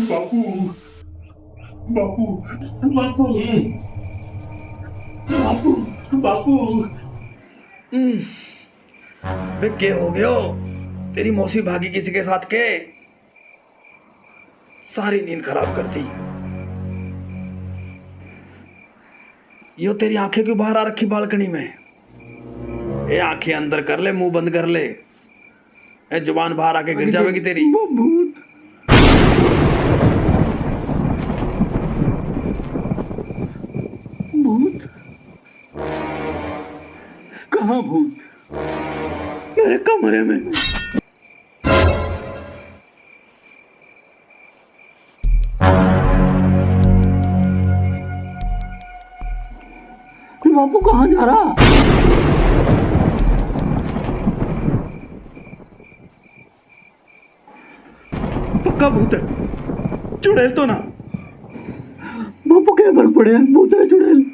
बापू बापू बापू बापू बापू बे क्या हो गया? तेरी मौसी भागी किसी के साथ के? सारी नींद खराब कर दी। यो तेरी आंखें क्यों बाहर आ रखी बालकनी में? ये आंखें अंदर कर ले, मुंह बंद कर ले। ए जुबान बाहर आके गिर जाएगी तेरी। वो भूत भूत कहाँ भूत? मेरे कमरे में। फिर बापू कहाँ जा रहा? पक्का भूत है, चुड़ैल तो ना? बापू क्या फर्क पड़े? भूत है चुड़ैल?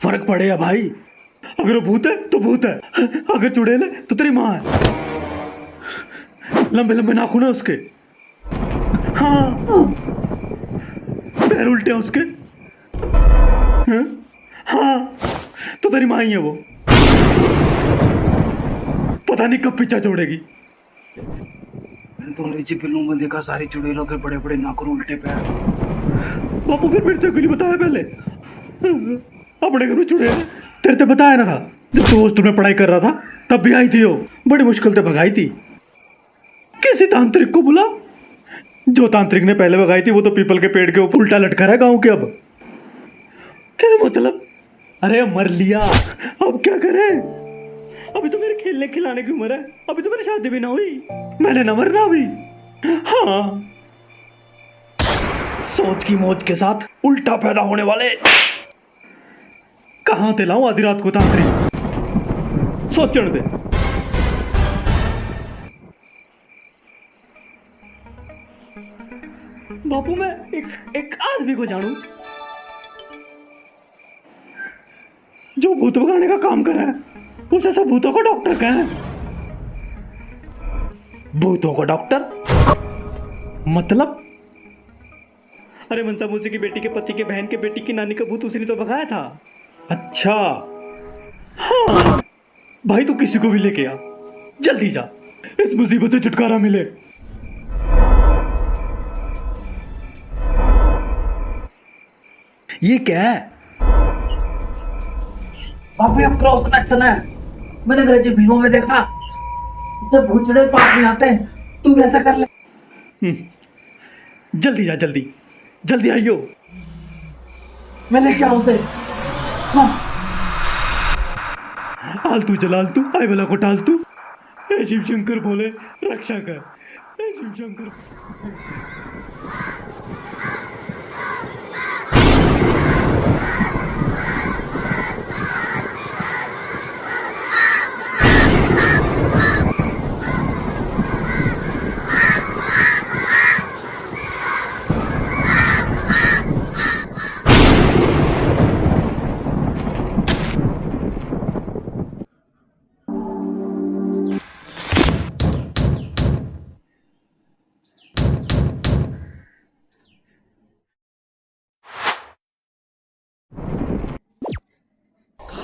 फर्क पड़ेगा भाई। अगर वो भूत है तो भूत है, अगर चुड़ैल है तो तेरी माँ है। लंबे लंबे नाखून है उसके। हाँ, पैर उल्टे हैं उसके। हाँ, तो तेरी माँ ही है वो। पता नहीं कब पीछा छोड़ेगी। मैंने तो अंग्रेजी फिल्मों में देखा, सारी चुड़ैलों के बड़े बड़े नाखून, उल्टे पैर। बापू फिर मेरे को नहीं बताया पहले? अपने घर में चुड़ैल है, तेरे से बताया ना था? जब तू हॉस्टल में पढ़ाई कर रहा था तब भी आई थी वो, बड़ी मुश्किल से भगाई थी। किसी तांत्रिक को बुला। जो तांत्रिक ने पहले भगाई थी वो तो पीपल के पेड़ के ऊपर उल्टा लटका रहा है गाँव के। अब क्या मतलब? अरे मर लिया, अब क्या करे? अभी तो मेरे खेलने खिलाने की उम्र है, अभी तो मेरी शादी भी ना हुई, मैंने न मरना अभी। हाँ, सोच की मौत के साथ उल्टा पैदा होने वाले। कहाँ ते लाऊं आधी रात को तांत्रिक? सोचने दे। बापू मैं एक आदमी को जानूं जो भूत भगाने का काम कर रहा है। उसे सब भूतों का डॉक्टर कहा है। भूतों का डॉक्टर मतलब? अरे मनसा मौसी की बेटी के पति के बहन के बेटी की नानी का भूत उसी ने तो भगाया था। अच्छा हाँ भाई, तू किसी को भी लेके आ, जल्दी जा, इस मुसीबत से छुटकारा मिले। ये क्या है? बापू ये क्रॉस कनेक्शन है, मैंने अंग्रेजी फिल्मों में देखा। जब भूत चुड़ैल पास में आते हैं तू भी ऐसा कर ले। जल्दी जा, जल्दी जल्दी आइयो। मैं लेके आऊं ते। हाँ। आलतू चला आलतू, आए वाला को टालतू। हे शिव शंकर बोले रक्षा कर, हे शिव शंकर।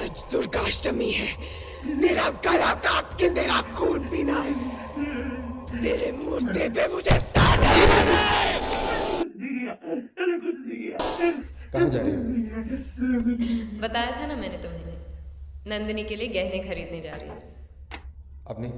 आज दुर्गाष्टमी है, तेरा गला काट के मेरा खून पीना है। तेरे मुर्दे पे मुझे ताने हैं। कहाँ जा रही हो? बताया था ना मैंने तुम्हें, नंदिनी के लिए गहने खरीदने जा रही हूँ। अपनी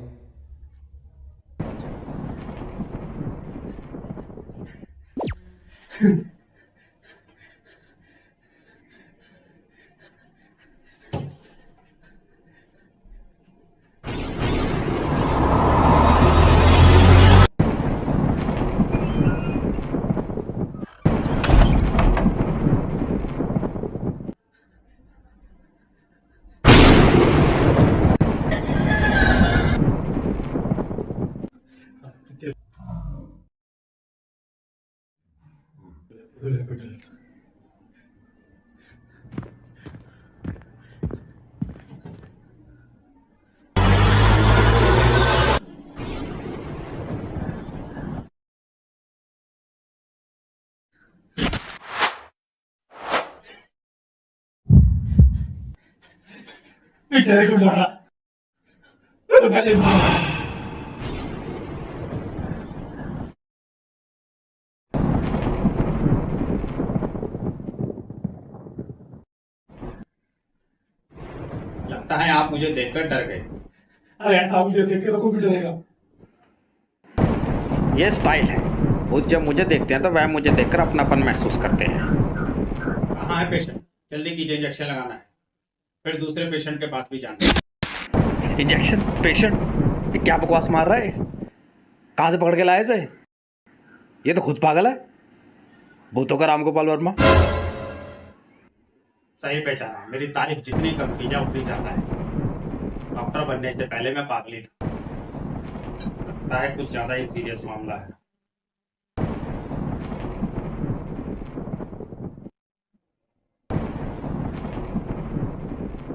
बेचारे को मारा, तो पहले मारा। लगता है आप मुझे देखकर डर गए। अरे आप मुझे देख के तो कोई भी डरेगा। ये स्टाइल है। भूत जब मुझे देखते हैं तो वह मुझे देखकर अपनापन महसूस करते हैं। कहाँ है पेशेंट? जल्दी कीजिए, इंजेक्शन लगाना है। फिर दूसरे पेशेंट के पास भी जाना है। इंजेक्शन? पेशेंट? ये क्या बकवास मार रहा है? कहाँ से पकड़ के लाए इसे? ये तो खुद पागल है। भूतों का रामगोपाल वर्मा। सही पहचाना। मेरी तारीफ जितनी कम की जाए उतनी ज्यादा है। डॉक्टर बनने से पहले मैं पागल ही था। लगता है कुछ ज्यादा ही सीरियस मामला है।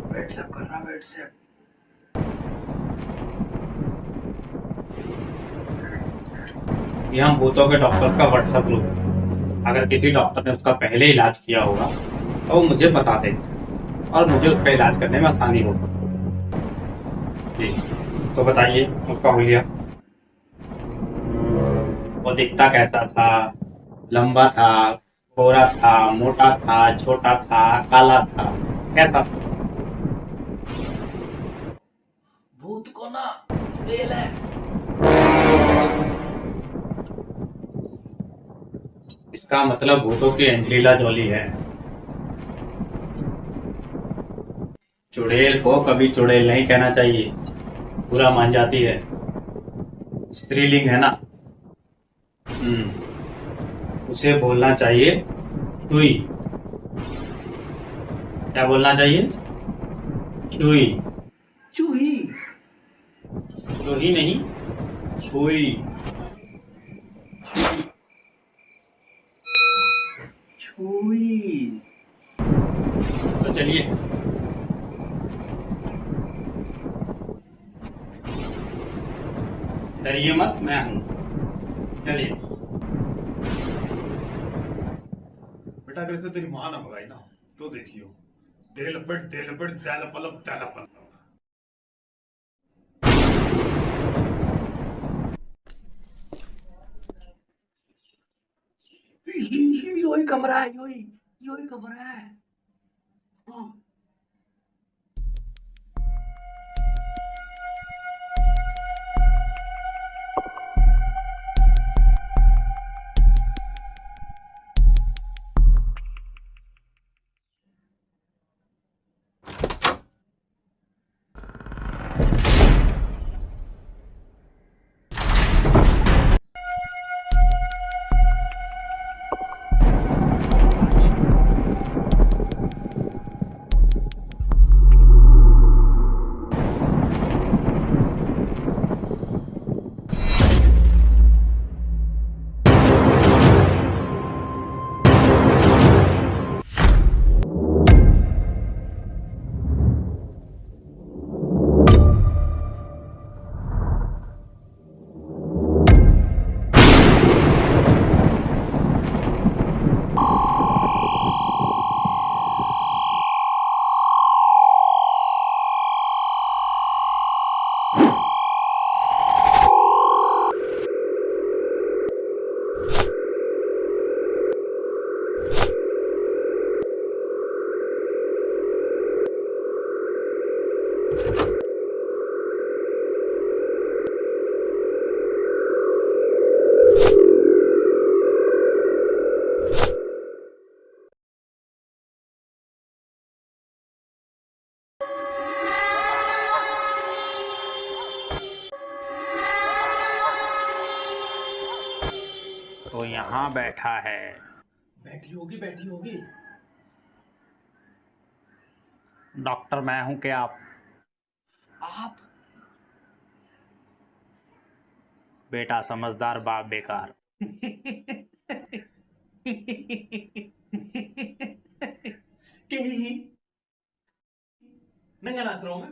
व्हाट्सएप करना, व्हाट्सएप। ये हम भूतों के डॉक्टर का व्हाट्सएप ग्रुप है। अगर किसी डॉक्टर ने उसका पहले इलाज किया होगा तो वो मुझे बता दे और मुझे उसका इलाज करने में आसानी होगी। जी, तो बताइए उसका हुलिया। वो दिखता कैसा था? लंबा था, गोरा था, मोटा था, छोटा था, काला था, कैसा था? भूत को ना चुड़ैल है। इसका मतलब भूतों की एंजेलिना जोली है। चुड़ैल को कभी चुड़ैल नहीं कहना चाहिए, बुरा मान जाती है। स्त्रीलिंग है ना। उसे बोलना चाहिए चुई। क्या बोलना चाहिए? चुई। चूही। चूही नहीं, चुई। छुई। तो चलिए। डरिए मत, मैं हूं। चलिए। बेटा अगर इसे तेरी माँ ना भगाई ना तो देखियो, दे लपट दे लपट दे लपलप दे लपलप। योही कमरा है, योही कमरा है। हाँ। तो यहाँ बैठा है। बैठी होगी, बैठी होगी। डॉक्टर मैं हूं क्या आप? आप बेटा समझदार बाप बेकार। नंगा नाच रहा हूं मैं।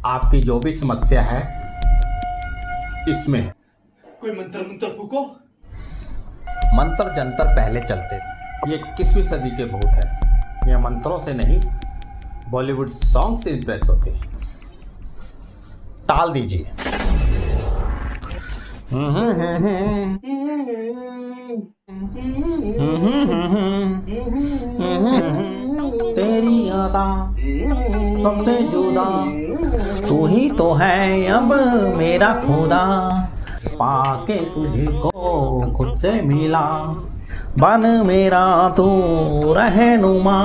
आपकी जो भी समस्या है इसमें है। कोई मंत्र मंत्र फूको। मंत्र जंतर पहले चलते थे, ये 21वीं सदी के भूत है। ये मंत्रों से नहीं बॉलीवुड सॉन्ग से इंप्रेस होते हैं। टाल दीजिए। तेरी यादा सबसे जुदा, तू ही तो है अब मेरा खुदा। पाके तुझको खुद से मिला, बन मेरा तू रहनुमा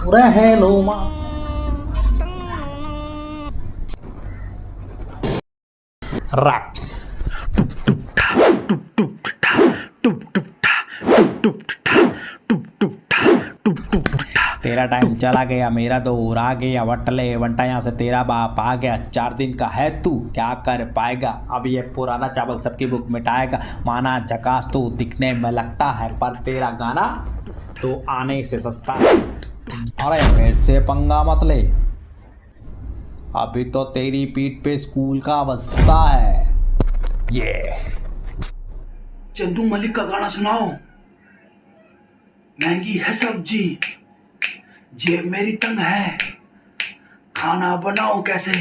रहनुमा। रैप तेरा टाइम चला गया, मेरा दौर आ गया, वटले वंटा यहाँ से तेरा बाप आ गया। 4 दिन का है तू, क्या कर पाएगा? अब ये पुराना चावल सबकी भूख मिटाएगा। माना झकास तू दिखने में लगता है, पर तेरा गाना तो आने से सस्ता है। अरे मेरे से पंगा मत ले, अभी तो तेरी पीठ पे स्कूल का बस्ता है। ये चंदू मलिक का गाना सुनाओ। महंगी है सब्जी, जेब मेरी तंग है, खाना बनाओ कैसे,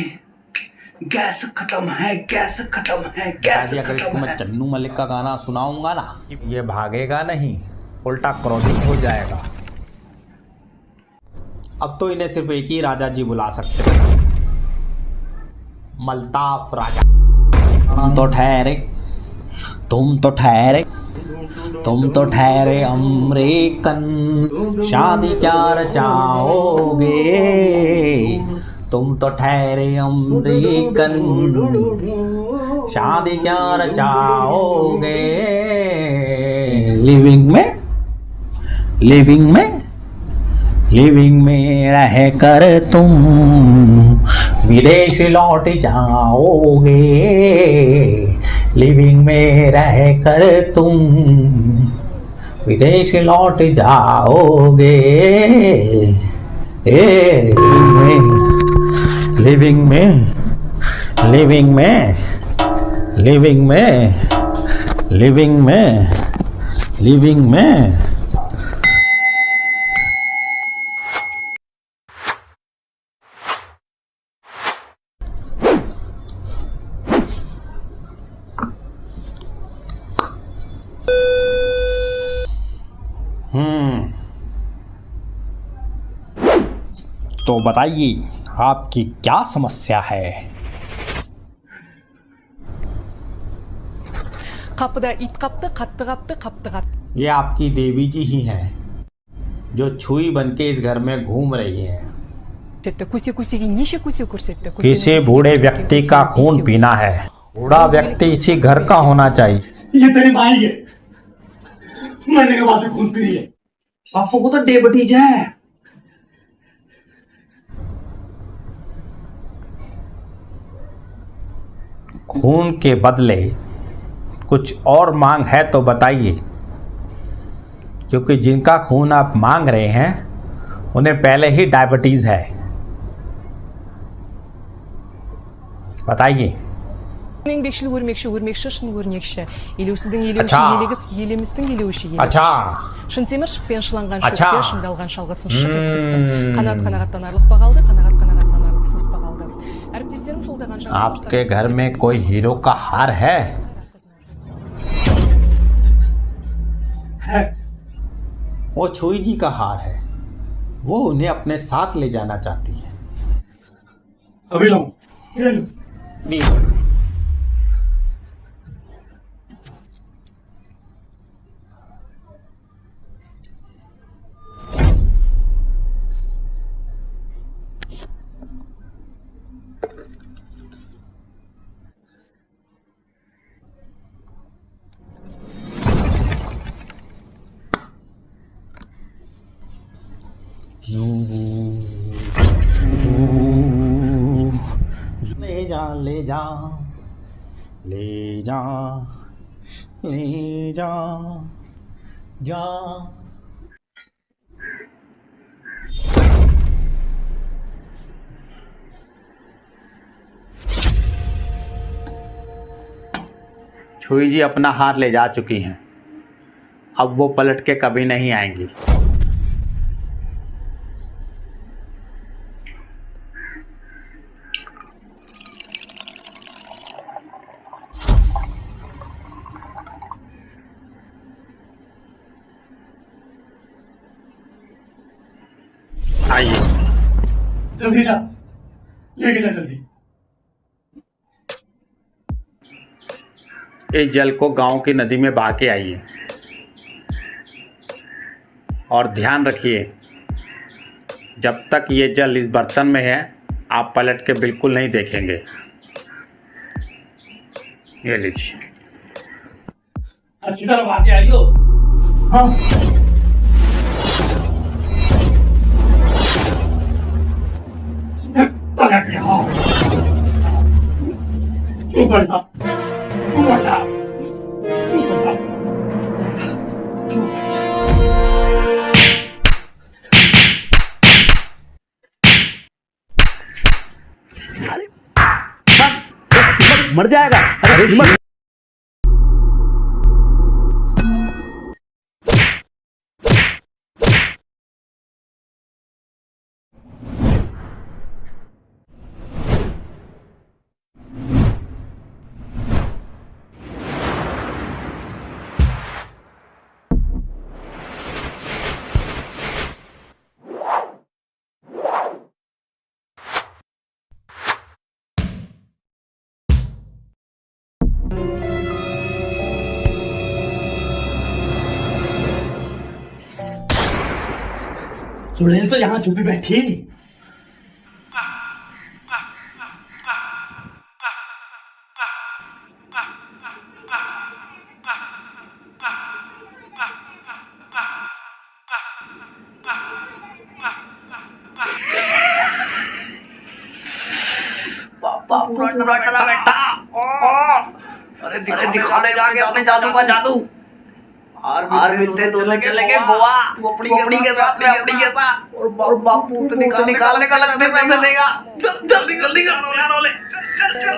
गैस खत्म है, गैस खत्म है, गैस अगर इसको खत्म मैं है। चन्नू मलिक का गाना सुनाऊंगा ना, ये भागेगा नहीं, उल्टा क्रोधित हो जाएगा। अब तो इन्हें सिर्फ एक ही राजा जी बुला सकते हैं, मल्ताफ राजा। तुम तो ठहरे, तुम तो ठहरे, तुम तो ठहरे अमेरिकन, शादी क्या रचाओगे? तुम तो ठहरे अमेरिकन, शादी क्या रचाओगे? लिविंग में, लिविंग में, लिविंग में रह कर तुम विदेश लौट जाओगे। लिविंग में रह कर तुम विदेश लौट जाओगे। लिविंग में, लिविंग में, लिविंग में, लिविंग में, लिविंग में। तो बताइए आपकी क्या समस्या है? ये आपकी देवी जी ही हैं, जो छुई बन के इस घर में घूम रही हैं। किसी बूढ़े व्यक्ति का खून पीना है, बूढ़ा व्यक्ति इसी घर का होना चाहिए। ये तेरी माई है, मरने के बाद भी खून पी रही है। बापू को तो डायबिटीज है। खून के बदले कुछ और मांग है तो बताइए, क्योंकि जिनका खून आप मांग रहे हैं उन्हें पहले ही डायबिटीज है। बताइए। अच्छा, Шынтемір шықпен шыланған Ача. шөпке шыңдалған шалғысын шық еткізді. Қанағаттанарлық бағалды, қанағаттанарлықсыз бағалды. Әріптестерім жолдаған жаңа आपके घर में कोई हीरो का हार है? वो छुई जी का हार है, वो उन्हें अपने साथ ले जाना चाहती है। अभी लो, ये लो। ले जा ले जा ले जा ले जा जा। छुई जी अपना हार ले जा चुकी हैं, अब वो पलट के कभी नहीं आएंगी। आइए, जल्दी जा, लेके जा जल्दी। इस जल को गांव की नदी में बहा के आइए और ध्यान रखिए, जब तक ये जल इस बर्तन में है आप पलट के बिल्कुल नहीं देखेंगे। ये लीजिए। अच्छी तरह बहा के आइयो। हाँ। पलट के आओ। तू बढ़ा, तू बढ़ा, तू बढ़ा। मर जाएगा। अरे चुड़ैल तो यहाँ चुपी बैठी ही नहीं। पूरा टला बेटा। अरे दिखाने जाके अपने जादू का जादू। हार मिलते दोनों चलेंगे गोवा, तू अपनी के साथ में अपनी के साथ, और बापू तो निकालने का लगते पैसे देगा। जल्दी करो यार, ओले चल चल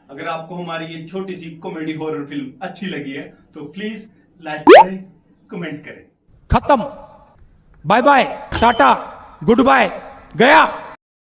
अगर आपको हमारी ये छोटी सी कॉमेडी हॉरर फिल्म अच्छी लगी है तो प्लीज लाइक करें, कमेंट करें। खत्म। Bye bye, tata, goodbye, गया।